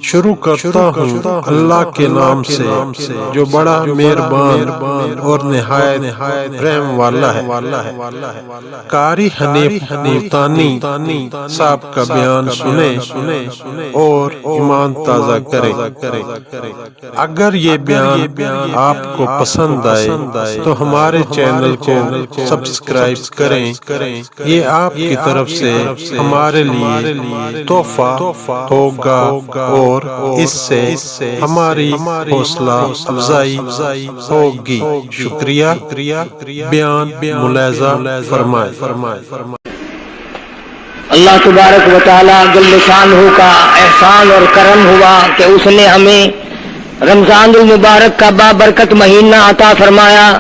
شروع کرتا ہوں اللہ کے نام سے جو بڑا مہربان اور نہایت رحم والا ہے۔ قاری حنیف ملتانی صاحب کا بیان سنیں اور ایمان تازہ کریں۔ اگر یہ بیان آپ کو پسند آئے تو ہمارے چینل کو سبسکرائب کریں، یہ آپ کی طرف سے ہمارے لیے تحفہ ہوگا اور اس سے ہماری حوصلہ افزائی ہوگی۔ شکریہ۔ بیان ملاحظہ فرمائیں۔ اللہ تبارک و تعالی جل شانہ کا احسان اور کرم ہوا کہ اس نے ہمیں رمضان المبارک کا بابرکت مہینہ عطا فرمایا۔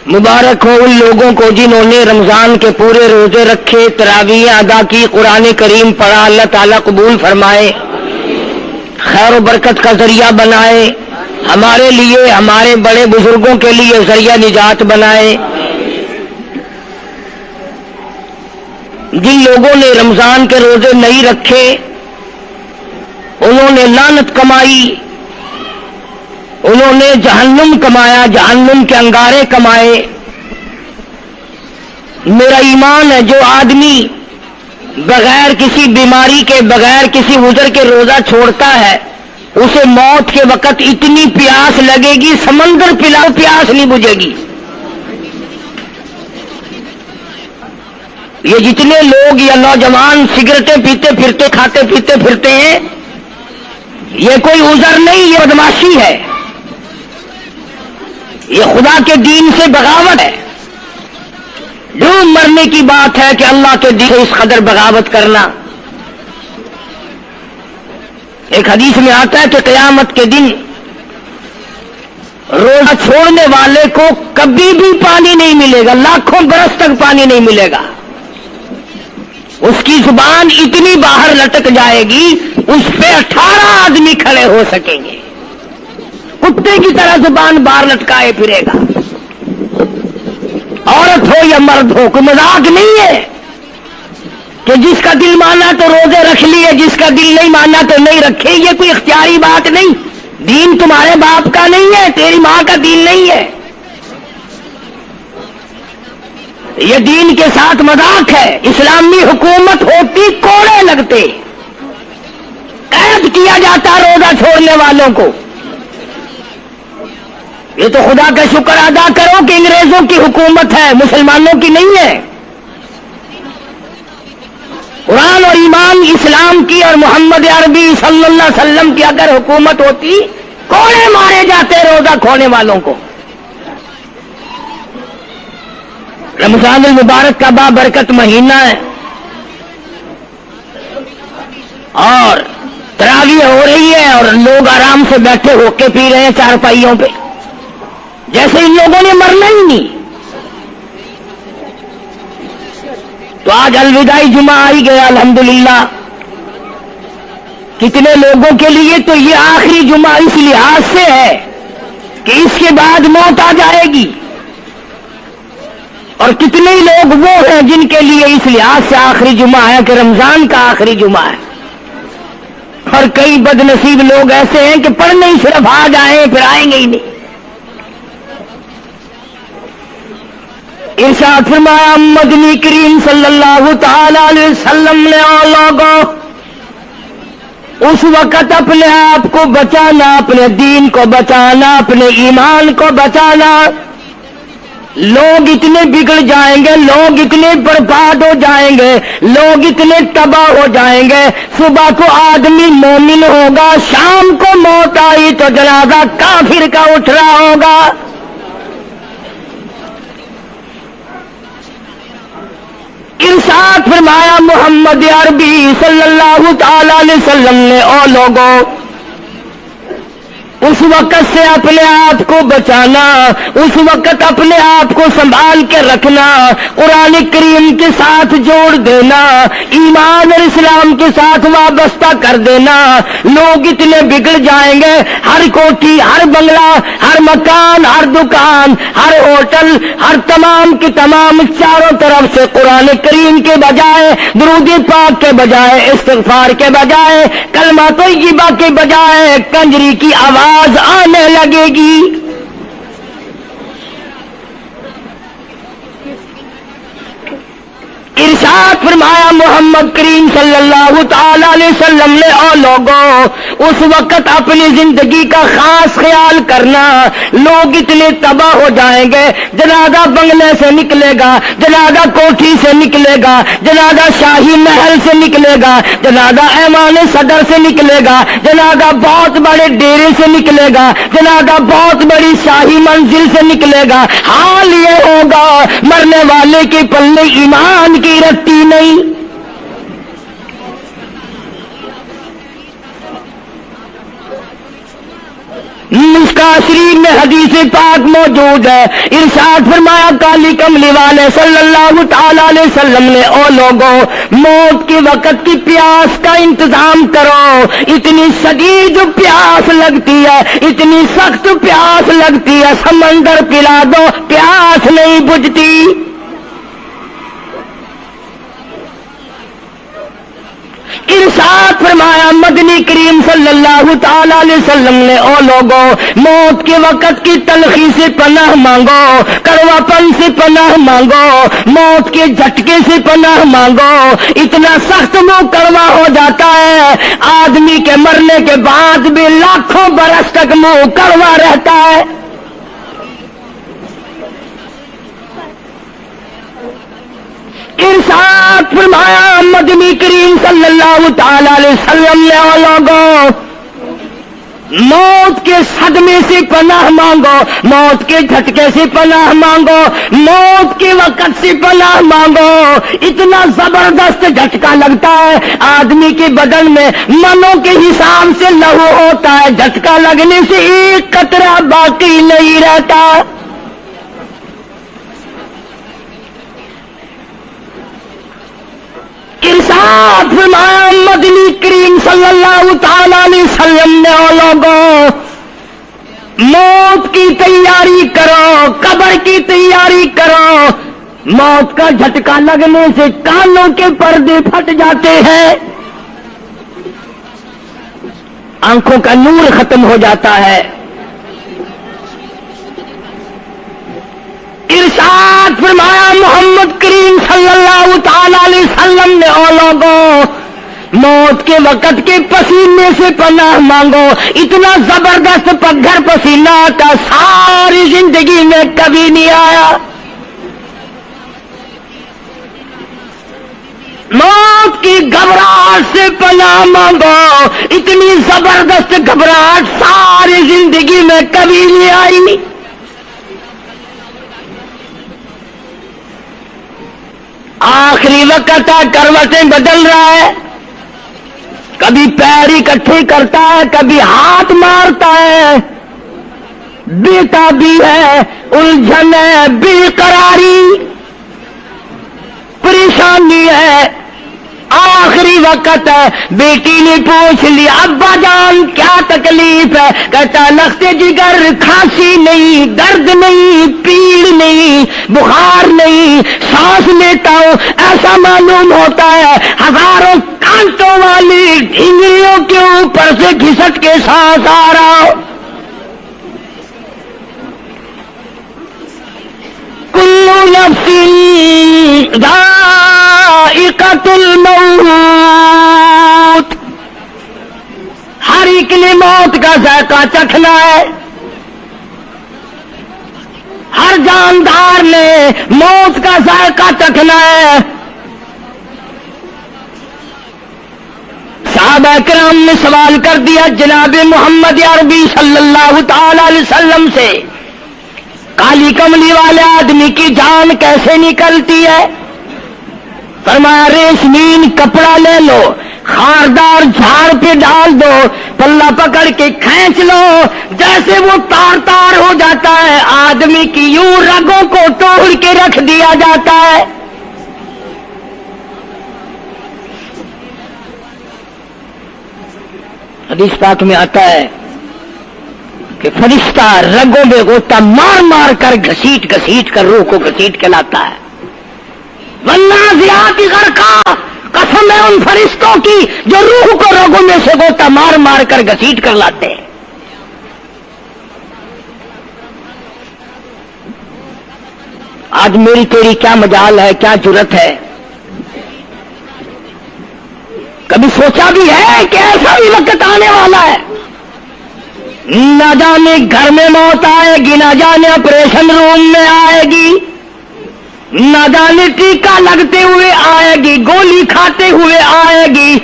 مبارک ہو ان لوگوں کو جنہوں نے رمضان کے پورے روزے رکھے، تراویح ادا کی، قرآن کریم پڑھا، اللہ تعالیٰ قبول فرمائے، خیر و برکت کا ذریعہ بنائے، ہمارے لیے، ہمارے بڑے بزرگوں کے لیے ذریعہ نجات بنائے۔ جن لوگوں نے رمضان کے روزے نہیں رکھے انہوں نے لعنت کمائی، انہوں نے جہنم کمایا، جہنم کے انگارے کمائے۔ میرا ایمان ہے جو آدمی بغیر کسی بیماری کے، بغیر کسی عذر کے روزہ چھوڑتا ہے، اسے موت کے وقت اتنی پیاس لگے گی، سمندر پلاؤ پیاس نہیں بجھے گی۔ یہ جتنے لوگ یا نوجوان سگریٹیں پیتے پھرتے، کھاتے پیتے پھرتے ہیں، یہ کوئی عذر نہیں، یہ بدماشی ہے، یہ خدا کے دین سے بغاوت ہے۔ جو مرنے کی بات ہے کہ اللہ کے دین سے اس قدر بغاوت کرنا۔ ایک حدیث میں آتا ہے کہ قیامت کے دن روزہ چھوڑنے والے کو کبھی بھی پانی نہیں ملے گا، لاکھوں برس تک پانی نہیں ملے گا۔ اس کی زبان اتنی باہر لٹک جائے گی، اس پہ 18 آدمی کھڑے ہو سکیں گے، کتے کی طرح زبان باہر لٹکائے پھرے گا۔ عورت ہو یا مرد ہو، کوئی مذاق نہیں ہے کہ جس کا دل مانا تو روزے رکھ لیے، جس کا دل نہیں مانا تو نہیں رکھے، یہ کوئی اختیاری بات نہیں۔ دین تمہارے باپ کا نہیں ہے، تیری ماں کا دین نہیں ہے، یہ دین کے ساتھ مذاق ہے۔ اسلامی حکومت ہوتی کوڑے لگتے، قید کیا جاتا روزہ چھوڑنے والوں کو۔ یہ تو خدا کا شکر ادا کرو کہ انگریزوں کی حکومت ہے، مسلمانوں کی نہیں ہے۔ قرآن اور ایمان اسلام کی اور محمد عربی صلی اللہ علیہ وسلم کی اگر حکومت ہوتی، کوڑے مارے جاتے روزہ کھونے والوں کو۔ رمضان المبارک کا بابرکت مہینہ ہے اور تراویح ہو رہی ہے اور لوگ آرام سے بیٹھے ہو کے پی رہے ہیں چارپائیوں پہ، جیسے ان لوگوں نے مرنا ہی نہیں۔ تو آج الوداعی جمعہ آئی گیا الحمدللہ۔ کتنے لوگوں کے لیے تو یہ آخری جمعہ اس لحاظ سے ہے کہ اس کے بعد موت آ جائے گی، اور کتنے لوگ وہ ہیں جن کے لیے اس لحاظ سے آخری جمعہ ہے کہ رمضان کا آخری جمعہ ہے، اور کئی بد نصیب لوگ ایسے ہیں کہ پڑھنے ہی صرف آ جائیں پھر آئیں گے ہی نہیں۔ ارشاد فرمایا مدنی کریم صلی اللہ تعالی علیہ وسلم نے لوگوں اس وقت اپنے آپ کو بچانا، اپنے دین کو بچانا، اپنے ایمان کو بچانا۔ لوگ اتنے بگڑ جائیں گے، لوگ اتنے برباد ہو جائیں گے، لوگ اتنے تباہ ہو جائیں گے۔ صبح کو آدمی مومن ہوگا، شام کو موت آئی تو جنازہ کافر کا اٹھ رہا ہوگا۔ ارشاد فرمایا محمد عربی صلی اللہ تعالی علیہ وسلم نے، او لوگوں اس وقت سے اپنے آپ کو بچانا، اس وقت اپنے آپ کو سنبھال کے رکھنا، قرآن کریم کے ساتھ جوڑ دینا، ایمان اور اسلام کے ساتھ وابستہ کر دینا۔ لوگ اتنے بگڑ جائیں گے، ہر کوٹھی، ہر بنگلہ، ہر مکان، ہر دکان، ہر ہوٹل، ہر تمام کی تمام چاروں طرف سے قرآن کریم کے بجائے، درود پاک کے بجائے، استغفار کے بجائے، کلمہ طیبہ کے بجائے کنجری کی آواز آنے لگے گی۔ ارشاد فرمایا محمد کریم صلی اللہ تعالی علیہ وسلم نے، او لوگوں، اس وقت اپنی زندگی کا خاص خیال کرنا۔ لوگ اتنے تباہ ہو جائیں گے، جنازہ بنگلے سے نکلے گا، جنازہ کوٹھی سے نکلے گا، جنازہ شاہی محل سے نکلے گا، جنازہ ایوان صدر سے نکلے گا، جنازہ بہت بڑے ڈیرے سے نکلے گا، جنازہ بہت بڑی شاہی منزل سے نکلے گا۔ حال یہ ہوگا مرنے والے کے پلے ایمان کی رتی نہیں۔ مشکاہ شریف میں حدیث پاک موجود ہے، ارشاد فرمایا کالی کملی والے صلی اللہ تعالی علیہ وسلم نے، او لوگوں، موت کے وقت کی پیاس کا انتظام کرو۔ اتنی شدید پیاس لگتی ہے، اتنی سخت پیاس لگتی ہے، سمندر پلا دو پیاس نہیں بجھتی۔ ارشاد فرمایا مدنی کریم صلی اللہ تعالی علیہ وسلم نے، او لوگوں، موت کے وقت کی تلخی سے پناہ مانگو، کڑوا پن سے پناہ مانگو، موت کے جھٹکے سے پناہ مانگو۔ اتنا سخت منہ کڑوا ہو جاتا ہے، آدمی کے مرنے کے بعد بھی لاکھوں برس تک منہ کڑوا رہتا ہے۔ ارشاد فرمایا مدنی کریم صلی اللہ تعالی علیہ وسلم نے، او لوگوں، موت کے صدمے سے پناہ مانگو، موت کے جھٹکے سے پناہ مانگو، موت کے وقت سے پناہ مانگو۔ اتنا زبردست جھٹکا لگتا ہے، آدمی کے بدن میں منوں کے حساب سے لہو ہوتا ہے، جھٹکا لگنے سے ایک قطرہ باقی نہیں رہتا۔ ارشاد فرمایا مدنی کریم صلی اللہ تعالی علیہ وسلم نے، او لوگوں، موت کی تیاری کرو، قبر کی تیاری کرو۔ موت کا جھٹکا لگنے سے کانوں کے پردے پھٹ جاتے ہیں، آنکھوں کا نور ختم ہو جاتا ہے۔ ارشاد فرمایا محمد کریم صلی اللہ تعالی علیہ وسلم نے، او لوگوں، موت کے وقت کے پسینے سے پناہ مانگو۔ اتنا زبردست پگھر پسینہ آتا ساری زندگی میں کبھی نہیں آیا۔ موت کی گھبراہٹ سے پناہ مانگو، اتنی زبردست گھبراہٹ ساری زندگی میں کبھی نہیں آئی۔ آخری وقت ہے، کروٹیں بدل رہا ہے، کبھی پیر اکٹھے کرتا ہے، کبھی ہاتھ مارتا ہے، بیٹا بھی ہے، الجھن ہے، بے قراری، پریشانی ہے، آخری وقت ہے۔ بیٹی نے پوچھ لیا ابا جان کیا تکلیف ہے؟ کہتا لخت جگر، کھانسی نہیں، درد نہیں، پیڑ نہیں، بخار نہیں، سانس لیتا ہوں ایسا معلوم ہوتا ہے ہزاروں کانٹوں والی ڈھینگلیوں کے اوپر سے گھسٹ کے سانس آ رہا ہو۔ کل نفس ذائقۃ الموت، ہر ایک نے موت کا ذائقہ چکھنا ہے، ہر جاندار نے موت کا ذائقہ چکھنا ہے۔ صحابہ کرام نے سوال کر دیا جناب محمد عربی صلی اللہ تعالی علیہ وسلم سے، کالی کملی والے آدمی کی جان کیسے نکلتی ہے؟ فرمایا ریشمین کپڑا لے لو، خاردار جھاڑ پہ ڈال دو، پلہ پکڑ کے کھینچ لو، جیسے وہ تار تار ہو جاتا ہے، آدمی کی یوں رگوں کو توڑ کے رکھ دیا جاتا ہے۔ حدیث پاک میں آتا ہے کہ فرشتہ رگوں میں غوطہ مار مار کر گھسیٹ گھسیٹ کر روح کو گھسیٹ کے لاتا ہے۔ والنازعات غرقا، قسم ہے ان فرشتوں کی جو روح کو رگوں میں سے غوطہ مار مار کر گھسیٹ کر لاتے ہیں۔ آج میری تیری کیا مجال ہے، کیا جرت ہے؟ کبھی سوچا بھی ہے کہ ایسا بھی وقت آنے والا ہے، نہ جانے گھر میں موت آئے گی، نہ جانے آپریشن روم میں آئے گی، نہ جانے ٹیکہ لگتے ہوئے آئے گی، گولی کھاتے ہوئے آئے گی،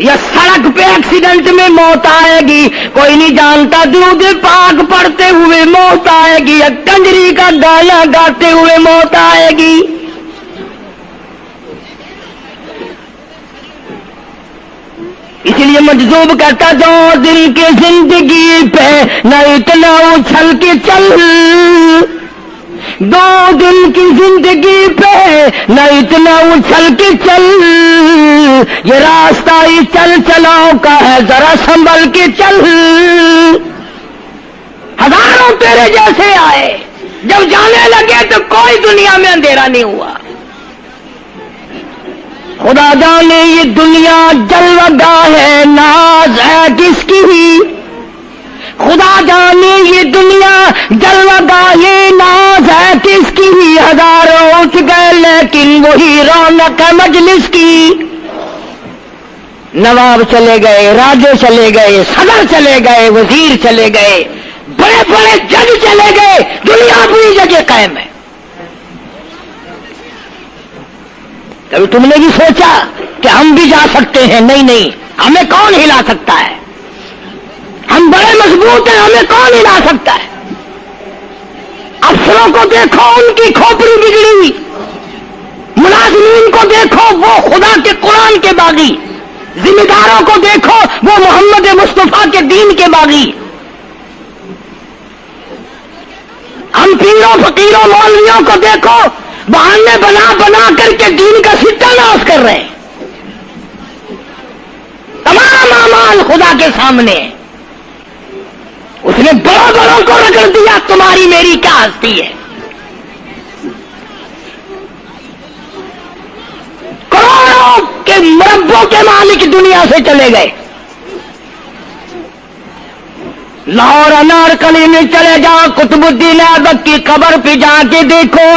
یا سڑک پہ ایکسیڈنٹ میں موت آئے گی، کوئی نہیں جانتا، درود پاک پڑھتے ہوئے موت آئے گی، یا کنجری کا گانا گاتے ہوئے موت آئے گی۔ اس لیے مجذوب کہتا جو دل کی زندگی پہ نہ اتنا اچھل کے چل، دو دن کی زندگی پہ نہ اتنا اچھل کے چل، یہ راستہ ہی چل چلاؤ کا ہے، ذرا سنبھل کے چل۔ ہزاروں تیرے جیسے آئے، جب جانے لگے تو کوئی دنیا میں اندھیرا نہیں ہوا۔ خدا جانے یہ دنیا جلوہ گاہ ہے، ناز ہے کس کی ہی، خدا جانے یہ دنیا جلوہ گاہ ہے، ناز ہے کس کی ہی، ہزاروں اٹھ گئے لیکن وہی رونق ہے مجلس کی۔ نواب چلے گئے، راجے چلے گئے، صدر چلے گئے، وزیر چلے گئے، بڑے بڑے جج چلے گئے، دنیا اپنی جگہ قائم ہے۔ کبھی تم نے بھی سوچا کہ ہم بھی جا سکتے ہیں؟ نہیں نہیں، ہمیں کون ہلا سکتا ہے؟ ہم بڑے مضبوط ہیں، ہمیں کون ہلا سکتا ہے؟ افسروں کو دیکھو، ان کی کھوپڑی بگڑی، ملازمین کو دیکھو وہ خدا کے قرآن کے باغی، ذمہ داروں کو دیکھو وہ محمد مصطفیٰ کے دین کے باغی۔ ہم پیروں فقیروں مولویوں کو دیکھو، بہانے بنا بنا کر کے دین کا ستہ ناز کر رہے ہیں۔ تمام اعمال خدا کے سامنے، اس نے بڑوں بڑوں کو رگڑ دیا، تمہاری میری کیا ہستی ہے؟ کروڑوں کے مربوں کے مالک دنیا سے چلے گئے۔ لاہور انارکلی میں چلے جاؤ، قطب الدین ایبک کی قبر پہ جا کے دیکھو،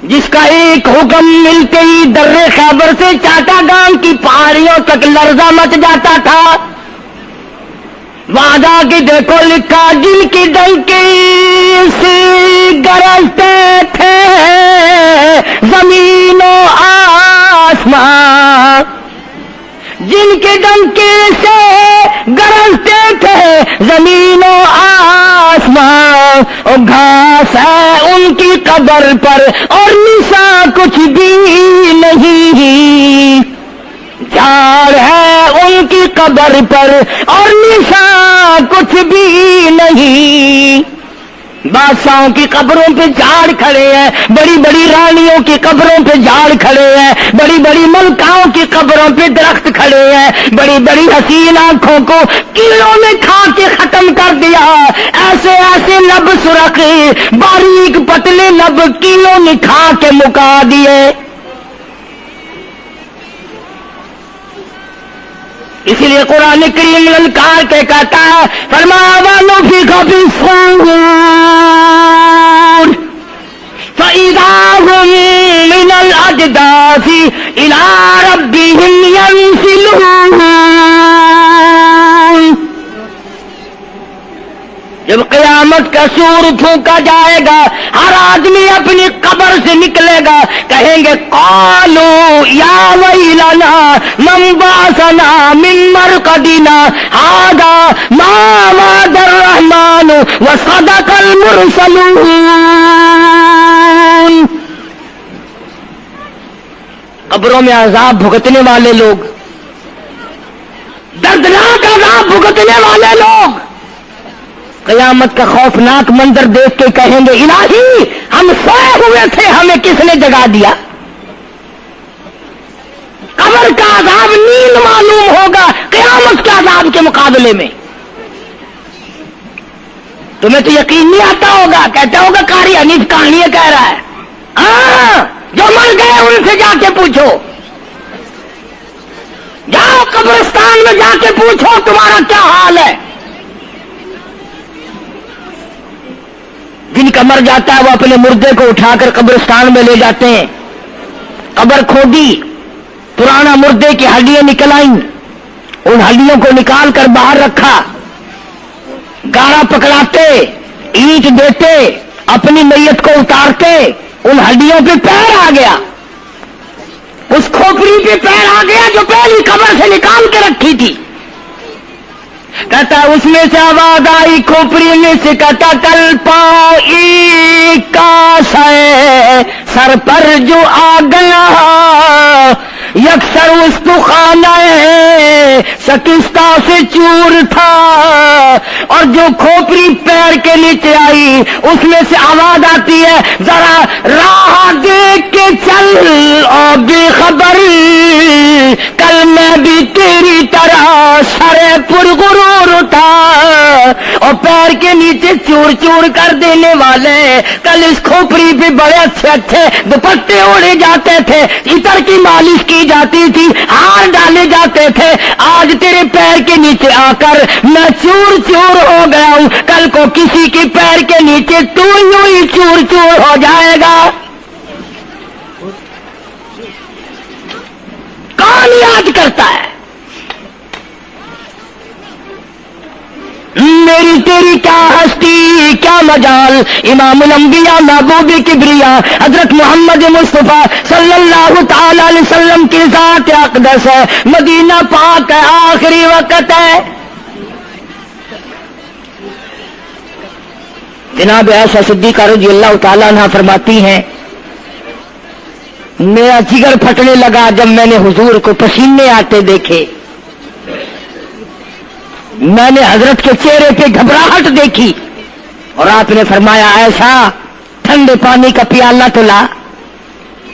جس کا ایک حکم ملتے ہی در خیبر سے چاٹا گام کی پہاڑیوں تک لرزہ مچ جاتا تھا۔ وہاں جا کے دیکھو لکھا، جن کی ڈنکی سے گرجتے تھے زمین و آسمان، جن کے ڈنکی سے گرجتے تھے زمین و آسمان، اور گھاس ہے ان کی قبر پر اور نشان کچھ بھی نہیں، جھاڑ ہے ان کی قبر پر اور نشان کچھ بھی نہیں۔ بادشاہوں کی قبروں پہ جھاڑ کھڑے ہیں، بڑی بڑی رانیوں کی قبروں پہ جھاڑ کھڑے ہیں، بڑی بڑی ملکاؤں کی قبروں پہ درخت کھڑے ہیں، بڑی بڑی حسین آنکھوں کو کیڑوں نے کھا کے ختم کر دیا، ایسے ایسے لب سرخ باریک پتلے لب کیڑوں نے کھا کے مکا دیے۔ اسی لیے قرآن کریم للکار کے کہتا ہے، فرمایا وَنُفِخَ فِي الصُّورِ فَإِذَا هُم مِّنَ الْأَجْدَاثِ إِلَىٰ رَبِّهِمْ يَنسِلُونَ۔ جب قیامت کا سور پھونکا جائے گا، ہر آدمی اپنی قبر سے نکلے گا، کہیں گے قالوا یا ویلنا من بعثنا من مرقدنا هذا ما وعد الرحمن وصدق المرسلون۔ قبروں میں عذاب بھگتنے والے لوگ، دردناک عذاب سزا بھگتنے والے لوگ قیامت کا خوفناک منظر دیکھ کے کہیں گے الہی ہم سوئے ہوئے تھے ہمیں کس نے جگا دیا. قبر کا عذاب نیند معلوم ہوگا قیامت کے عذاب کے مقابلے میں. تمہیں تو یقین نہیں آتا ہوگا, کہتا ہوگا قاری حنیف کہانی کہہ رہا ہے. ہاں جو مر گئے ان سے جا کے پوچھو, جاؤ قبرستان میں جا کے پوچھو تمہارا کیا حال ہے. جن کا مر جاتا ہے وہ اپنے مردے کو اٹھا کر قبرستان میں لے جاتے ہیں. قبر کھودی, پرانا مردے کی ہڈیاں نکل آئیں, ان ہڈیوں کو نکال کر باہر رکھا, گاڑا پکڑاتے, اینٹ دیتے, اپنی میت کو اتارتے, ان ہڈیوں پہ پیر آ گیا, اس کھوپڑی پہ پیر آ گیا جو پہلی قبر سے نکال کے رکھی تھی. کہتا اس میں سے آواز آئی کھوپڑی میں سے, کہتا کل پاؤں کاش ہے سر پر جو آ گیا, یکسر استخانہ شکستہ سے چور تھا. اور جو کھوپڑی پیر کے نیچے آئی اس میں سے آواز آتی ہے ذرا راہ دیکھ کے چل اور بے خبر, کل میں بھی تیری طرح سرے پرغرور تھا. اور پیر کے نیچے چور چور کر دینے والے کل اس کھوپڑی پہ بڑے اچھے اچھے دوپٹے اوڑے جاتے تھے, عطر کی مالش کی جاتی تھی, ہار ڈالے جاتے تھے. آج تیرے پیر کے نیچے آ کر میں چور چور ہو گیا ہوں, کل کو کسی کے پیر کے نیچے تو یوں ہی چور چور ہو جائے گا. کون یاد کرتا ہے میری تیری کیا ہستی کیا مجال. امام الانبیاء محبوب کبریا حضرت محمد مصطفیٰ صلی اللہ تعالی علیہ وسلم کی ذات اقدس ہے, مدینہ پاک ہے, آخری وقت ہے. جناب عائشہ صدیقہ رضی اللہ تعالیٰ عنہ فرماتی ہیں میرا جگر پھٹنے لگا جب میں نے حضور کو پسینے آتے دیکھے. میں نے حضرت کے چہرے پہ گھبراہٹ دیکھی اور آپ نے فرمایا ایسا ٹھنڈے پانی کا پیالہ تو لا.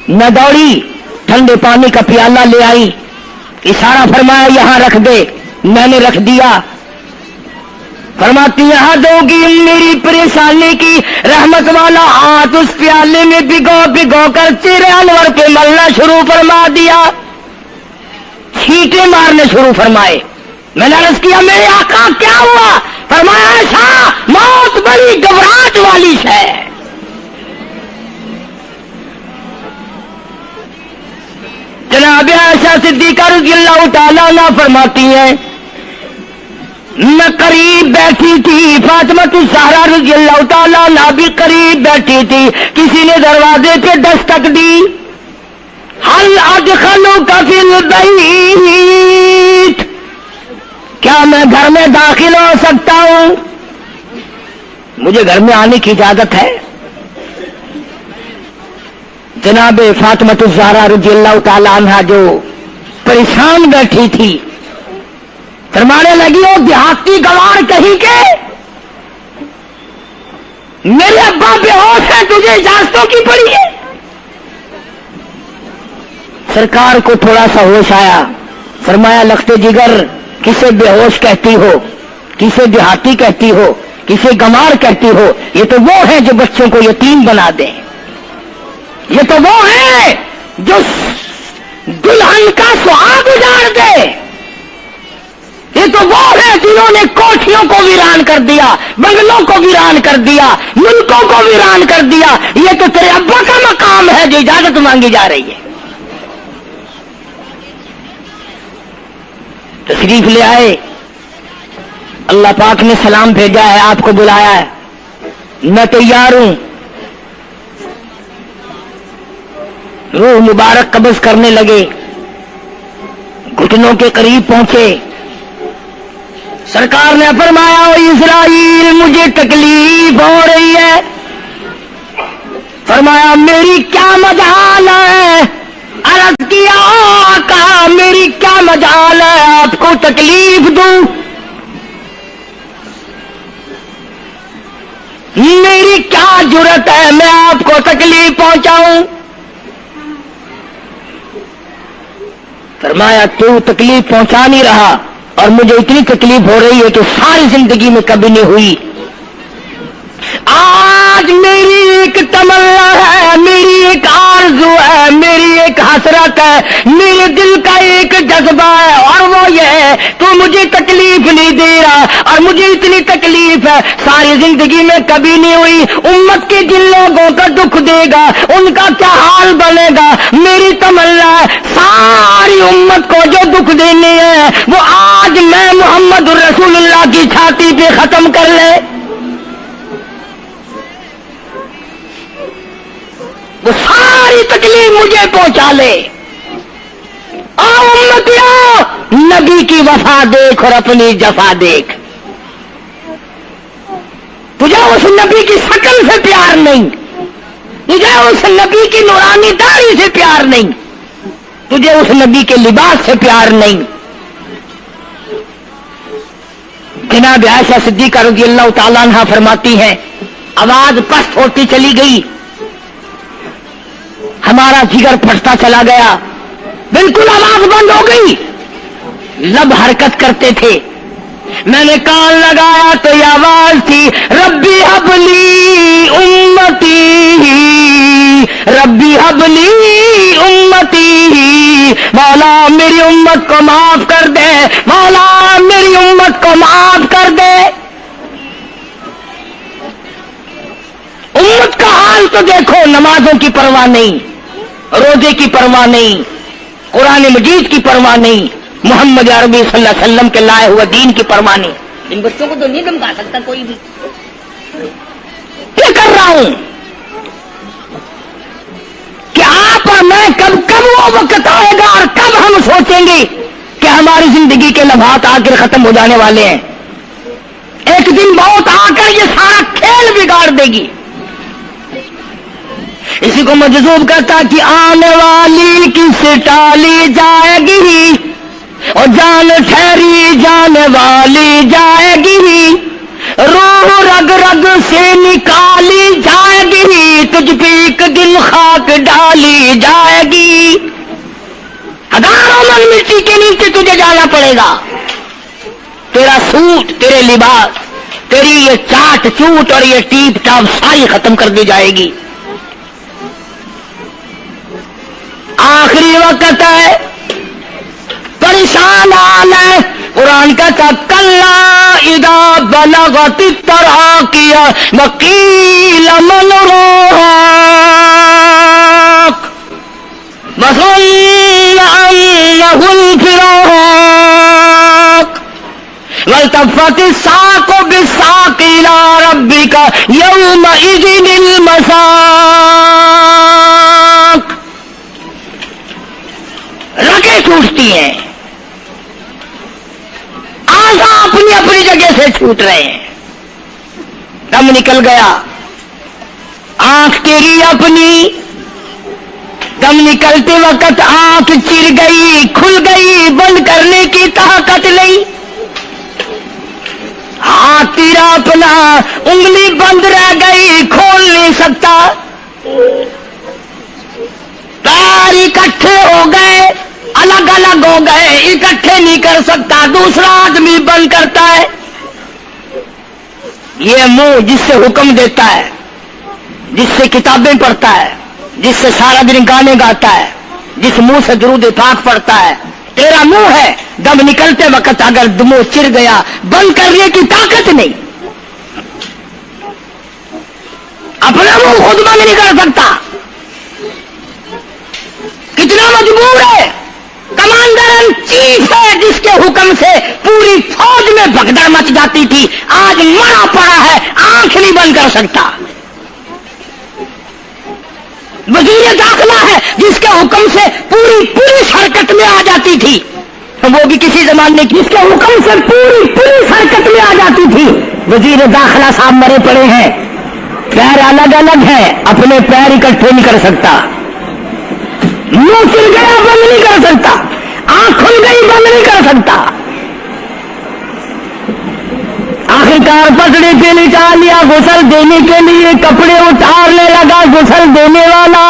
میں دوڑی, ٹھنڈے پانی کا پیالہ لے آئی, اشارہ فرمایا یہاں رکھ دے. میں نے رکھ دیا. فرماتی یہاں دو گی میری پریشانی کی رحمت والا ہاتھ اس پیالے میں بھگو بھگو کر چہرے انور پہ ملنا شروع فرما دیا, چھینٹے مارنے شروع فرمائے. میں نے عرض کیا میرے آقا کیا ہوا؟ فرمایا ایسا موت بڑی گھبراہٹ والی ہے. جناب عائشہ صدیقہ رضی اللہ تعالیٰ عنہ فرماتی ہیں میں قریب بیٹھی تھی, فاطمہ الزہرا رضی اللہ تعالیٰ عنہ بھی قریب بیٹھی تھی. کسی نے دروازے پہ دستک دی, حل ادخلوک فی البیت, کیا میں گھر میں داخل ہو سکتا ہوں؟ مجھے گھر میں آنے کی اجازت ہے؟ جناب فاطمہ الزہرا رضی اللہ تعالی عنہا جو پریشان بیٹھی تھی فرمانے لگی وہ دیہاتی گوار کہیں کے میرے ابا بے ہوش ہے, تجھے اجازتوں کی پڑی ہے. سرکار کو تھوڑا سا ہوش آیا, فرمایا لخت جگر کسے بے ہوش کہتی ہو, کسے دیہاتی کہتی ہو, کسے گمار کہتی ہو؟ یہ تو وہ ہیں جو بچوں کو یتیم بنا دیں, یہ تو وہ ہیں جو دلہن کا سہاگ اجاڑ دے, یہ تو وہ ہیں جنہوں نے کوٹھیوں کو ویران کر دیا, بنگلوں کو ویران کر دیا, ملکوں کو ویران کر دیا. یہ تو تیرے ابا کا مقام ہے جو اجازت مانگی جا رہی ہے. تشریف لے آئے, اللہ پاک نے سلام بھیجا ہے, آپ کو بلایا ہے, میں تیار ہوں. روح مبارک قبض کرنے لگے, گھٹنوں کے قریب پہنچے. سرکار نے فرمایا او اسرائیل مجھے تکلیف ہو رہی ہے. فرمایا میری کیا مجال ہے؟ عرض کیا آقا میری کیا مجال ہے آپ کو تکلیف دوں؟ ضرورت ہے میں آپ کو تکلیف پہنچاؤں؟ فرمایا تو تکلیف پہنچا نہیں رہا اور مجھے اتنی تکلیف ہو رہی ہے کہ ساری زندگی میں کبھی نہیں ہوئی. آج میری ایک تمنا ہے، میری ایک آرزو ہے، میری ایک حسرت ہے، میرے دل کا ایک جذبہ ہے اور وہ یہ ہے تو مجھے تکلیف نہیں دے رہا اور مجھے اتنی تکلیف ہے ساری زندگی میں کبھی نہیں ہوئی. امت کے جن لوگوں کا دکھ دے گا ان کا کیا حال بنے گا؟ میری تمنا ہے ساری امت کو جو دکھ دینے ہیں وہ آج میں محمد رسول اللہ کی چھاتی پہ ختم کر لے. وہ ساری تکلیف مجھے پہنچا لے. اور امتیوں نبی کی وفا دیکھ اور اپنی جفا دیکھ. تجھے اس نبی کی شکل سے پیار نہیں، تجھے اس نبی کی نورانی داڑھی سے پیار نہیں، تجھے اس نبی کے لباس سے پیار نہیں. جناب عائشہ صدیقہ رضی اللہ تعالیٰ عنہا فرماتی ہیں آواز پست ہوتی چلی گئی، ہمارا جگر پھٹتا چلا گیا، بالکل آواز بند ہو گئی، لب حرکت کرتے تھے. میں نے کان لگایا تو یہ آواز تھی ربی حبلی امتی، ربی حبلی امتی، مولا میری امت کو معاف کر دے، مولا میری امت کو معاف کر دے. امت کا حال تو دیکھو، نمازوں کی پرواہ نہیں، روزے کی پرواہ نہیں، قرآن مجید کی پرواہ نہیں، محمد عربی صلی اللہ علیہ وسلم کے لائے ہوئے دین کی پرواہ نہیں. ان بچوں کو تو نہیں دمکا سکتا کوئی بھی. یہ کر رہا ہوں کہ آپ اور میں کب وہ وقت آئے گا اور کب ہم سوچیں گے کہ ہماری زندگی کے لمحات آ کر ختم ہو جانے والے ہیں. ایک دن بہت آ کر یہ سارا کھیل بگاڑ دے گی. اسی کو مجذوب کرتا کہ آنے والی کس ٹالی جائے گی اور جان ٹھہری جانے والی جائے گی، روح رگ رگ سے نکالی جائے گی، تجھ پہ ایک دن خاک ڈالی جائے گی. ہزاروں من مٹی کے نیچے تجھے جانا پڑے گا. تیرا سوٹ، تیرے لباس، تیری یہ چاٹ چوٹ اور یہ ٹیپ ٹاپ ساری ختم کر دی جائے گی. آخری وقت ہے، پریشان حال ہے. قرآن کہتا کلا اذا بلغت التراقی وقیل من راق وظن انه الفراق والتفت الساق بالساق الى ربك يومئذ المساق. رگیں ٹوٹتی ہیں، آزا اپنی اپنی جگہ سے چھوٹ رہے ہیں، دم نکل گیا. آنکھ تیری اپنی، دم نکلتے وقت آنکھ چر گئی، کھل گئی، بند کرنے کی طاقت نہیں. ہاتھ تیرا اپنا، انگلی بند رہ گئی، کھول نہیں سکتا. پیر اکٹھے ہو گئے، الگ الگ ہو گئے، اکٹھے نہیں کر سکتا، دوسرا آدمی بند کرتا ہے. یہ منہ جس سے حکم دیتا ہے، جس سے کتابیں پڑھتا ہے، جس سے سارا دن گانے گاتا ہے، جس منہ سے درود پاک پڑھتا ہے، تیرا منہ ہے. دم نکلتے وقت اگر منہ چر گیا، بند کرنے کی طاقت نہیں. اپنا منہ خود بند نہیں کر سکتا. کتنا مجبور ہے. کمانڈر ان چیف ہے جس کے حکم سے پوری فوج میں بھگدڑ مچ جاتی تھی، آج مرا پڑا ہے، آنکھ نہیں بند کر سکتا. وزیر داخلہ ہے جس کے حکم سے پوری حرکت میں آ جاتی تھی، وہ بھی کسی زمانے کی، جس کے حکم سے پوری حرکت میں آ جاتی تھی. وزیر داخلہ صاحب مرے پڑے ہیں، پیر الگ الگ ہیں، اپنے پیر اکٹھے نہیں کر سکتا. منہ چل گیا، بند نہیں کر سکتا. آنکھ کھل گئی، بند نہیں کر سکتا. آخر کار پکڑی پہ لٹا لیا غسل دینے کے لیے، کپڑے اتارنے لگا غسل دینے والا.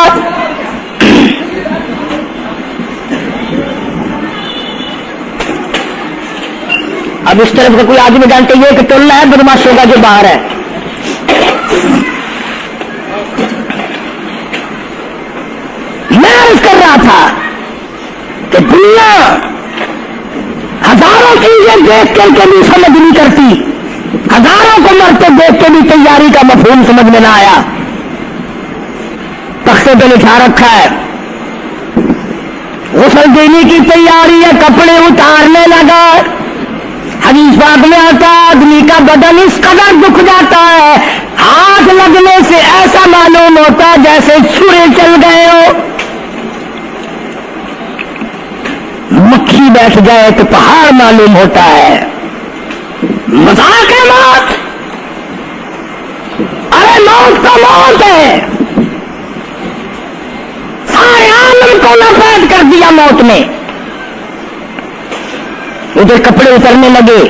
اب اس طرف سے کوئی آدمی جانتے یہ کہ ٹولنا ہے بدماشوں کا جو باہر ہے. میں عرض کر رہا تھا کہ دنیا ہزاروں چیزیں دیکھ کر کے بھی سمجھ نہیں کرتی، ہزاروں کو مرتے دیکھ کے بھی تیاری کا مفہوم سمجھ میں نہ آیا. تختے پہ لکھا رکھا ہے غسل دینے کی تیاری ہے، کپڑے اتارنے لگا. حدیث پاک میں آتا ہے آدمی کا بدن اس قدر دکھ جاتا ہے، ہاتھ لگنے سے ایسا معلوم ہوتا ہے جیسے چھرے چل گئے ہو. مکھی بیٹھ جائے تو پہاڑ معلوم ہوتا ہے. مذاق ہے موت، ارے موت کا موت ہے. سارے عالم کو نفرت کر دیا موت نے. ادھر کپڑے اترنے لگے،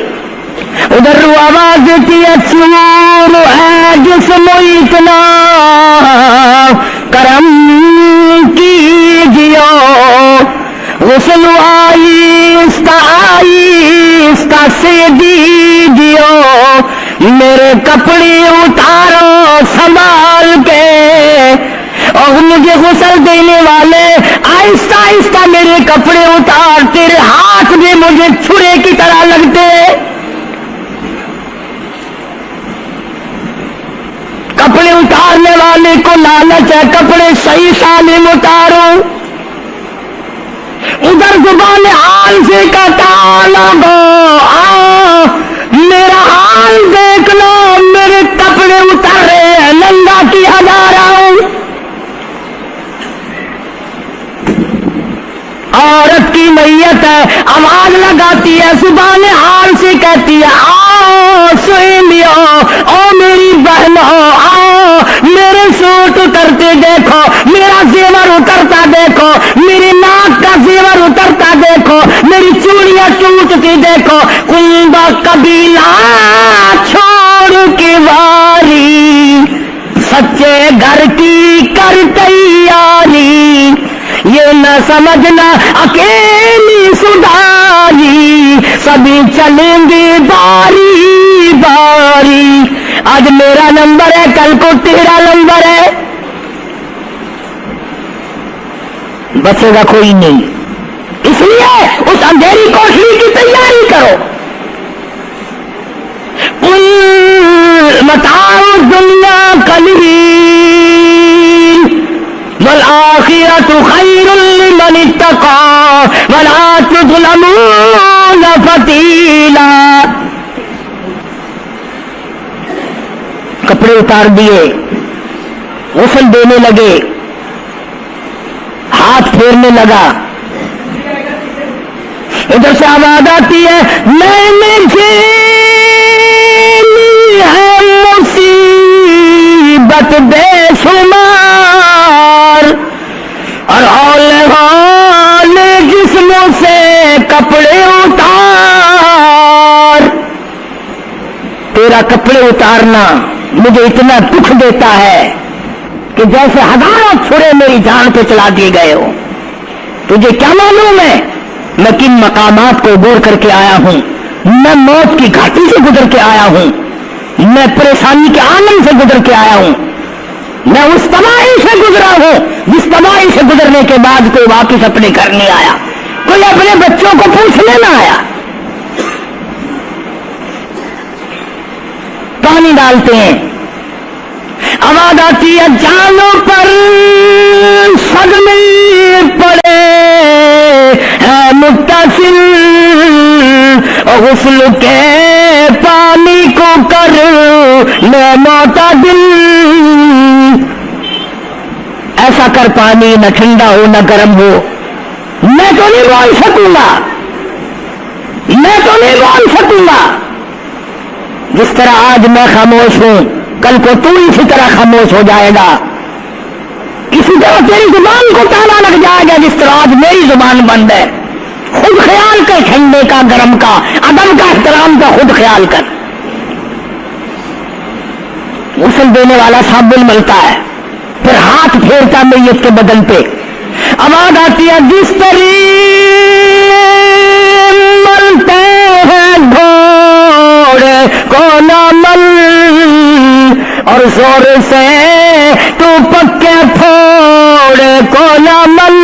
ادھر آواز دیتی ہے چور ہے جسم اتنا کرم کیجیو، غسل آہستہ آہستہ سے دیجیو، میرے کپڑے اتارو سنبھال کے. اور مجھے غسل دینے والے آہستہ آہستہ میرے کپڑے اتار، تیرے ہاتھ بھی مجھے چھرے کی طرح لگتے. کپڑے اتارنے والے کو لالچ ہے کپڑے صحیح سالم اتارو. ادھر زبان حال سے کہتا لوگو میرا حال دیکھ لو، میرے کپڑے اتر رہے ہیں، ننگا کیا جا رہا ہوں. عورت کی میت ہے، آواز لگاتی ہے زبان حال سے کہتی ہے آؤ سہیلیو، او میری بہنوں آؤ، میرے سوٹ اترتے دیکھو، میرا زیور اترتا دیکھو، میری ناک کا زیور اترتا دیکھو، میری چوڑیاں ٹوٹتی دیکھو. کنبا قبیلہ چھوڑ کے واری، سچے گھر کی کر تیاری، یہ نہ سمجھنا اکیلی سدھاری، سبھی چلیں گے باری باری. آج میرا نمبر ہے کل کو تیرا نمبر ہے، بچے گا کوئی نہیں. اس لیے اس اندھیری کوٹری کی تیاری کرو. متاع دنیا قلیل والآخرۃ خیر لمن اتقى ولا تظلمون فتیلا. کپڑے اتار دیے، غسل دینے لگے، ہاتھ پھیرنے لگا. ادھر سے آواز آتی ہے میں نے جھیلی ہے مصیبت بے شمار، اور ہولے ہولے جسموں سے کپڑے اتار. تیرا کپڑے اتارنا مجھے اتنا دکھ دیتا ہے کہ جیسے ہزاروں چھرے میری جان پہ چلا دیے گئے ہو. تجھے کیا معلوم ہے میں کن مقامات کو عبور کر کے آیا ہوں، میں موت کی گھاٹی سے گزر کے آیا ہوں، میں پریشانی کے عالم سے گزر کے آیا ہوں، میں اس تباہی سے گزرا ہوں جس تباہی سے گزرنے کے بعد کوئی واپس اپنے گھر نہیں آیا، کوئی اپنے بچوں کو پوچھنے نہ آیا. پانی ڈالتے ہیں، آواز آتی ہے جانوں پر صدمے پڑے ہے متصل، غسل کے پانی کو کر میں معتدل. ایسا کر پانی نہ ٹھنڈا ہو نہ گرم ہو. میں تو نہیں بول سکوں گا، میں تو نہیں بول سکوں گا. جس طرح آج میں خاموش ہوں کل کو تو اسی طرح خاموش ہو جائے گا. اسی طرح تیری زبان کو تالا لگ جائے گا جس طرح آج میری زبان بند ہے. خود خیال کر، ٹھنڈے کا گرم کا ادب کا احترام کا خود خیال کر. غسل دینے والا صابن ملتا ہے، پھر ہاتھ پھیرتا میت کے بدن پہ، آواز آتی ہے جس طرح ملتے ہیں گھوڑے کو نہ مل، اور زور سے تو پکے پھوڑے کو نہ مل،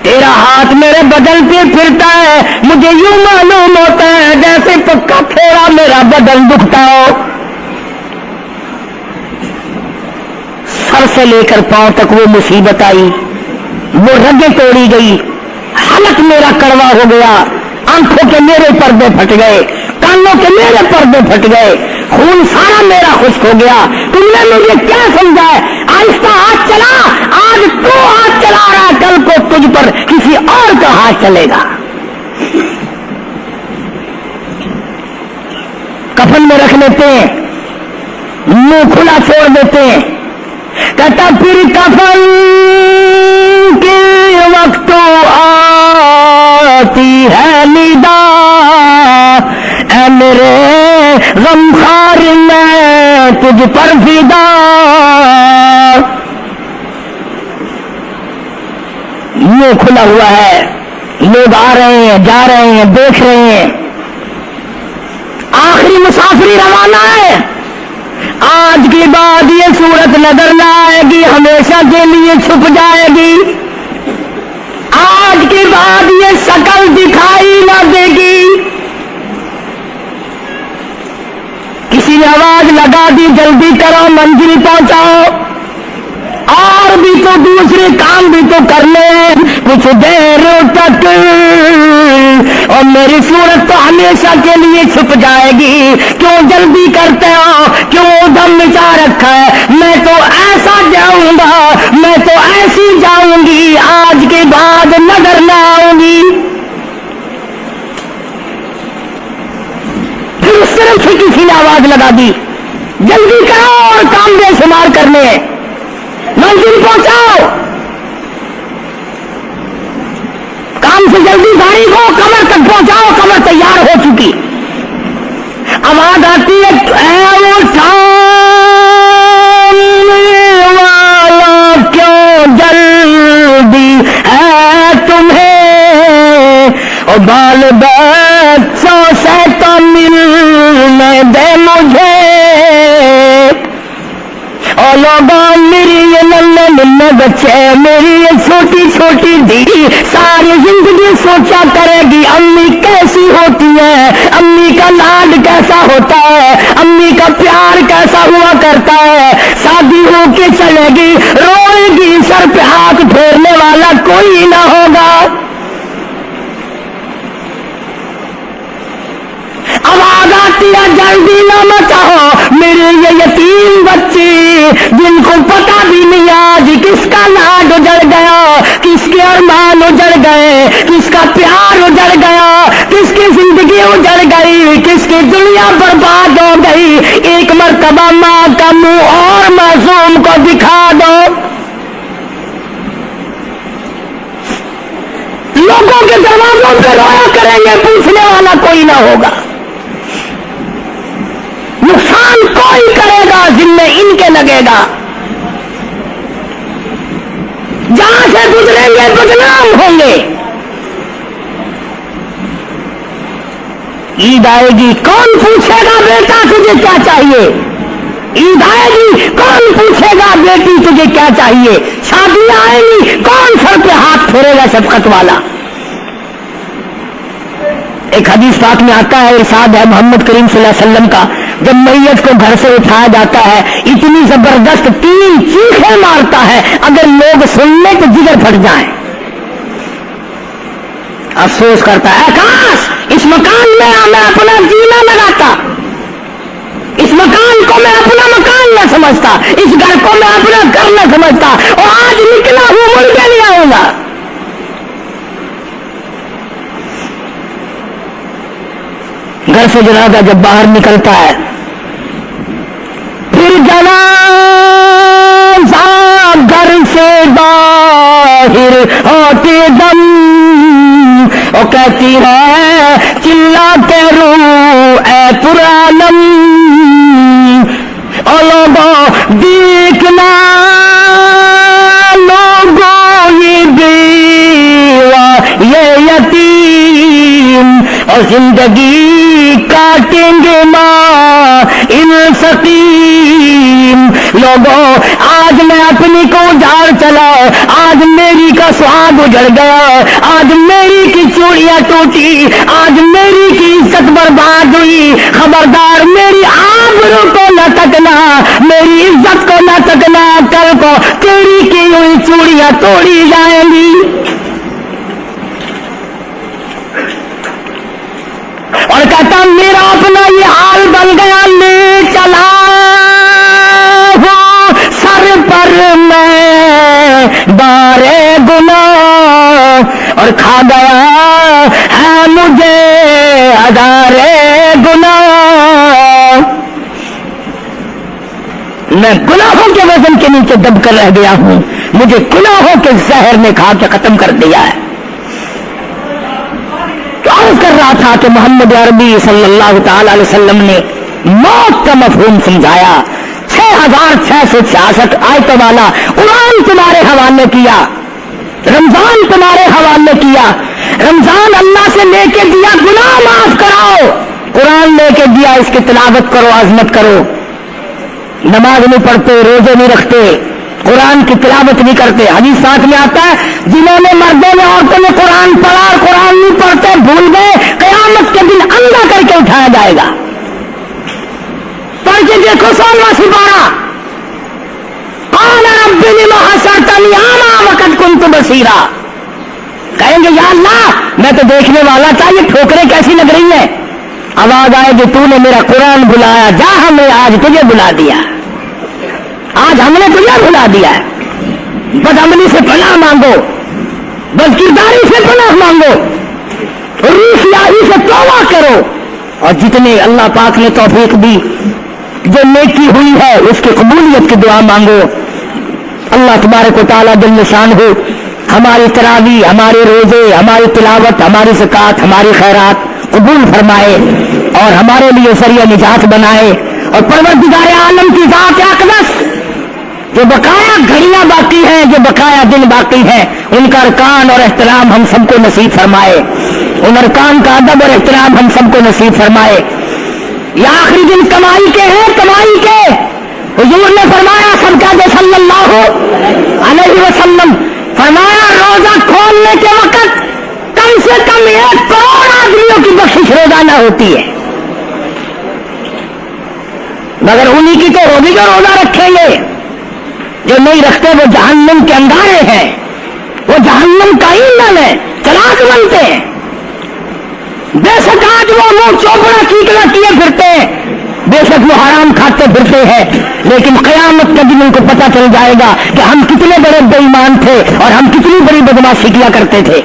تیرا ہاتھ میرے بدن پہ پھرتا ہے، مجھے یوں معلوم ہوتا ہے جیسے پکا پھوڑا میرا بدن دکھتا ہو، سر سے لے کر پاؤں تک وہ مصیبت آئی، وہ رگیں توڑی گئی، حلق میرا کڑوا ہو گیا، آنکھوں کے میرے پردے پھٹ گئے، کانوں کے میرے پردے پھٹ گئے، خون سارا میرا خشک ہو گیا، تم نے مجھے کیا سمجھا ہے؟ آہستہ ہاتھ چلا، آج تو ہاتھ چلا رہا، کل کو تجھ پر کسی اور کا ہاتھ چلے گا۔ کفن میں رکھ لیتے ہیں، منہ کھلا چھوڑ دیتے ہیں، کہتا پھر کفن کے وقت آتی ہے ندا، اے میرے غمخوار میں تجھ پر فدا، منہ کھلا ہوا ہے، لوگ آ رہے ہیں جا رہے ہیں دیکھ رہے ہیں، آخری مسافری روانہ ہے، آج کے بعد یہ صورت نظر نہ آئے گی، ہمیشہ کے لیے چھپ جائے گی، آج کے بعد یہ شکل دکھائی نہ دے گی۔ کسی نے آواز لگا دی جلدی کرو منزل پہنچاؤ، اور بھی تو دوسرے کام بھی تو کرنے ہیں، کچھ دیر تک اور میری صورت تو ہمیشہ کے لیے چھپ جائے گی، کیوں جلدی کرتے ہو، کیوں دم مچا رکھا ہے، میں تو ایسا جاؤں گا، میں تو ایسی جاؤں گی، آج کے بعد نظر نہ آؤں گی۔ پھر اس طرح سے کسی نے آواز لگا دی جلدی کرو اور کام بے شمار کرنے ہیں، منزل پہنچاؤ، کام سے جلدی فارغ ہو، قبر تک پہنچاؤ، قبر تیار ہو چکی۔ آواز آتی ہے اے اٹھانے والا کیوں جلدی ہے تمہیں، اور بال بچوں سے تو ملنے دے مجھے، اور لوگوں میری یہ ننھے ننھے بچے، میری یہ چھوٹی چھوٹی دی ساری زندگی سوچا کرے گی امی کیسی ہوتی ہے، امی کا لاڈ کیسا ہوتا ہے، امی کا پیار کیسا ہوا کرتا ہے، شادی ہو کے چلے گی روئے گی، سر پہ ہاتھ پھیرنے والا کوئی نہ ہوگا۔ آواز آتی ہے جلدی نہ مچاؤ، میرے یہ یتیم بچے جن کو پتہ بھی نہیں آج کس کا لاڈ اجڑ گیا، کس کے ارمان اجڑ گئے، کس کا پیار اجڑ گیا، کس کی زندگی اجڑ گئی، کس کی دنیا برباد ہو گئی، ایک مرتبہ ماں کا منہ اور معصوم کو دکھا دو۔ لوگوں کے دروازوں پہ رویا کریں گے، پوچھنے والا کوئی نہ ہوگا، نقصان کوئی کرے گا ذمہ ان کے لگے گا، جہاں سے گزریں گے بدنام ہوں گے۔ عید آئے گی کون پوچھے گا بیٹا تجھے کیا چاہیے، عید آئے گی کون پوچھے گا بیٹی تجھے کیا چاہیے، شادیاں آئیں گی کون سر پہ ہاتھ پھیرے گا شفقت والا۔ ایک حدیث پاک میں آتا ہے، ارشاد ہے محمد کریم صلی اللہ علیہ وسلم کا، جب میت کو گھر سے اٹھایا جاتا ہے اتنی زبردست 3 چیخیں مارتا ہے، اگر لوگ سننے تو جگر پھٹ جائیں۔ افسوس کرتا ہے کاش اس مکان میں میں اپنا جینا لگاتا، اس مکان کو میں اپنا مکان نہ سمجھتا، اس گھر کو میں اپنا گھر نہ سمجھتا، اور آج نکلا ہوں مڑ کے نہیں آؤں گا۔ گھر سے جنازہ جب باہر نکلتا ہے، پھر جنازہ گھر سے باہر ہوتے دم وہ کہتی ہے چلا کے رو اے پرانم، اور زندگی کاٹیں گے ماں سقیم لوگوں، آج میں اپنی کو جھاڑ چلا، آج میری کا سہاگ اجڑ گیا، آج میری کی چوڑیاں ٹوٹی، آج میری کی عزت برباد ہوئی، خبردار میری آبرو کو نہ تکنا، میری عزت کو نہ تکنا، کل کو تیری کی ہوئی چوڑیاں توڑی جائیں گی۔ اور کہتا میرا اپنا یہ حال بن گیا، لے چلا ہوں سر پر میں بارے گناہ، اور کھا گیا ہے مجھے ہزارے گناہ، میں گناہوں کے وزن کے نیچے دب کر رہ گیا ہوں، مجھے گناہوں کے زہر نے کھا کے ختم کر دیا ہے۔ عرض کر رہا تھا کہ محمد عربی صلی اللہ تعالی علیہ وسلم نے موت کا مفہوم سمجھایا، 6666 آیتوں والا قرآن تمہارے حوالے کیا، رمضان تمہارے حوالے کیا، رمضان اللہ سے لے کے دیا گناہ معاف کراؤ، قرآن لے کے دیا اس کی تلاوت کرو، عظمت کرو، نماز نہیں پڑھتے، روزے نہیں رکھتے، قرآن کی تلاوت نہیں کرتے۔ حدیث ساتھ میں آتا ہے جنہوں نے مردوں نے عورتوں نے قرآن پڑھا اور قرآن نہیں پڑھتے بھول گئے، قیامت کے دن اندھا کر کے اٹھایا جائے گا۔ پڑھ کے دیکھو 16واں سپارہ، قال رب لم حشرتنی اعمى وقد كنت بصيرا، کہیں گے یا اللہ میں تو دیکھنے والا تھا، یہ ٹھوکریں کیسی لگ رہی ہیں؟ آواز آئے کہ تو نے میرا قرآن بلایا، جا ہم نے آج تجھے بلا دیا، آج ہم نے تجھے بلا دیا ہے۔ بدعملی سے پناہ مانگو، بدکرداری سے پناہ مانگو، ریسیاہی سے توبہ کرو، اور جتنے اللہ پاک نے توفیق دی جو نیکی ہوئی ہے اس کی قبولیت کی دعا مانگو۔ اللہ تبارک و تعالیٰ جل شانہ ہماری تراویح، ہمارے روزے، ہماری تلاوت، ہماری زکوٰۃ، ہماری خیرات قبول فرمائے اور ہمارے لیے ذریعہ نجات بنائے، اور پروردگار عالم کی ذات اقدس جو بقایا گھڑیاں باقی ہیں، جو بقایا دن باقی ہیں، ان کا ارکان اور احترام ہم سب کو نصیب فرمائے، ان ارکان کا ادب اور احترام ہم سب کو نصیب فرمائے۔ یہ آخری دن کمائی کے ہیں، کمائی کے حضور نے فرمایا سب کا جو صلی اللہ علیہ وسلم فرمایا روزہ کھولنے کے وقت کم سے کم 1 کروڑ آدمیوں کی بخشش روزانہ ہوتی ہے، مگر انہی کی تو ہوگی جو روزہ رکھیں گے، جو نہیں رکھتے وہ جہنم کے انگارے ہیں، وہ جہنم کا ایندھن ہے، چراغ بنتے ہیں۔ بے شک آج وہ منہ چوپڑا چیکنا کیے پھرتے ہیں، بے شک وہ حرام کھاتے پھرتے ہیں، لیکن قیامت کے دن ان کو پتہ چل جائے گا کہ ہم کتنے بڑے بے ایمان تھے اور ہم کتنی بڑی بدماشی کیا کرتے تھے۔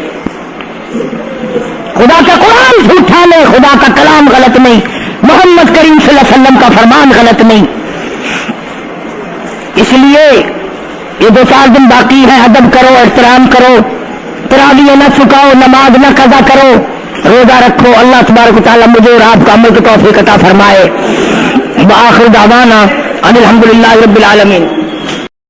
خدا کا قرآن جھوٹا نہیں، خدا کا کلام غلط نہیں، محمد کریم صلی اللہ علیہ وسلم کا فرمان غلط نہیں۔ اس لیے یہ 2-4 دن باقی ہیں، ادب کرو، احترام کرو، تراویح نہ چکاؤ، نماز نہ قضا کرو، روزہ رکھو۔ اللہ تبارک و تعالیٰ مجھے اور آپ کا عمل کی توفیق عطا فرمائے۔ وآخر دعوانا ان الحمدللہ رب العالمین۔